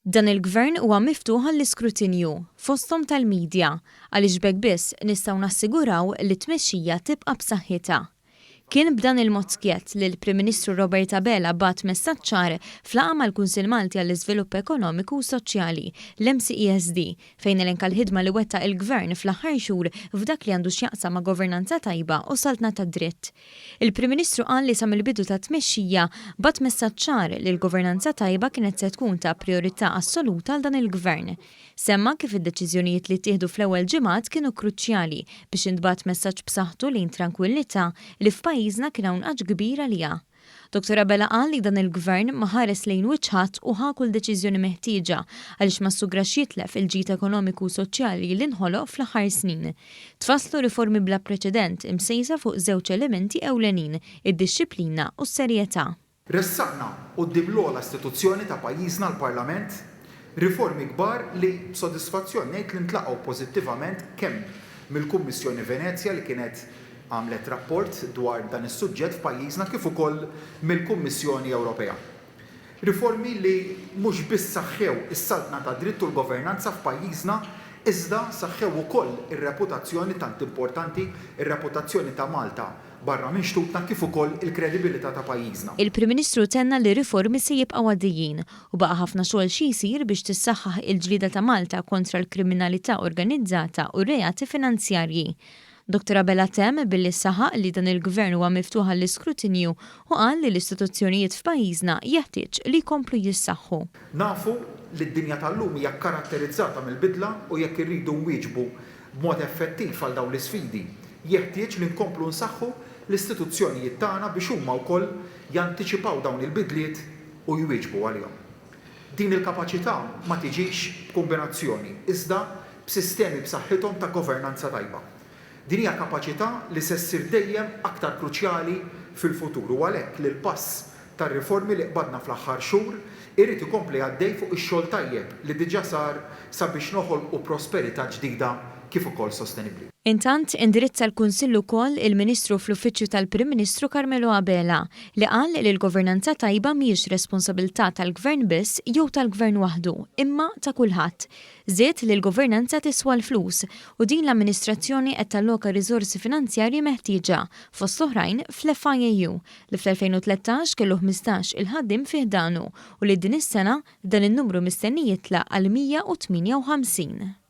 Dan il-gvern huwa miftuħ għall-iskrutinju fosthom tal-midja għaliex b'hekk biss nistgħu nassiguraw li t-tmexxija tibqa' b'saħħitha. Kien b'dan il-mod skiet li l-Prim Ministru Robert Abela bagħat messaġġ ċar f'laqgħa mal-Kunsill Malti għall-Iżvilupp Ekonomiku u Soċjali l-MCESD fejn elenka l-ħidma li wettaq il-Gvern fl-aħħar xhur f'dak li għandu x'jaqsam ma' governanza tajba u saltna tad-dritt. Il-Prim Ministru qal li sa mill-bidu ta' tmexxija bagħat messaġġ ċar li l-governanza tajba kienet se tkun ta' priorità assoluta għal dan il-Gvern. Semma kif id-deċiżjonijiet li ttieħdu fl-ewwel ġimgħat kienu kruċjali biex intbagħat messaġġ b'saħħtu lejn tranquillità li f'pajjiżna kien hawn qaġ kbir għaliha. Dr. Abela qal li dan il-Gvern ma ħares lejn wiċċ ħadd u ħa kull deċiżjoni meħtieġa għaliex ma ssugrax jitlef il-ġid ekonomiku u soċjali li nħoloq fl-aħħar snin. Tfasslu riformi bla preċedent imsejsa fuq żewġ elementi ewlenin, id-dixxilpina u s-serjetà. Ressaqna quddiem l-ogħla istituzzjoni ta' pajjiżna l-Parlament riformi kbar li b'sodisfazzjon ngħid li ntlaqgħu pożittivament kemm mill-Kummissjoni Venezja li kienet għamlet rapport dwar dan is-suġġett f'pajjiżna kif ukoll mill-Kummissjoni Ewropea. Riformi li mhux biss saħħew is-saltna ta' dritt u l-governanza f'pajjiżna iżda saħħew ukoll ir-reputazzjoni tant importanti, ir-reputazzjoni ta' Malta barra minn xtutna kif ukoll il-kredibilità ta' pajjiżna. Il-Prim Ministru tenna li riformi se jibqgħu għaddejjin u baqa' ħafna xogħol xi jsir biex tissaħħaħ il-ġlieda ta' Malta kontra l-kriminalità organizzata u reati finanzjarji. Dr. Abela temm billi saħaq li dan il-Gvern huwa miftuħ għall-iskrutinju u qal li l-istituzzjonijiet f'pajjiżna jeħtieġ li jkomplu jissaħħu. Nafu li d-dinja tal-lum hija karatterizzata mill-bidla u jekk irridu nwieġbu b'mod effettiv għal dawn l-isfidi, jeħtieġ li nkomplu nsaħħu l-istituzzjonijiet tagħna biex huma wkoll jantiċipaw dawn il-bidliet u jwieġbu għalihom. Din il-kapaċità ma tiġix b'kombinazzjoni iżda b'sistemi b'saħħithom ta' governanza tajba. Din hija kapaċità li se ssir dejjem aktar kruċjali fil-futur u għalhekk li l-pass tar-riformi li qbadna fl-aħħar xhur irid ikompli għaddej fuq ix-xogħol tajjeb li diġà sar sabiex noħolqu prosperità ġdida kif ukoll sostenibbli. Intant indirizza l-Kunsill ukoll il-Ministru fl-Uffiċċju tal-Prim Ministru Carmelo Abela li qal li l-governanza tajba mhijiex responsabilità tal-Gvern biss jew tal-Gvern waħdu, imma ta' kulħadd. Żied li l-governanza tiswa l-flus u din l-amministrazzjoni qed talloka riżorsi finanzjarji meħtieġa fost oħrajn fl-FIAU li fl-2013 kellu 15 il-ħaddiem fih danu u li din is-sena dan in-numru mistenni jitlaq għal 158.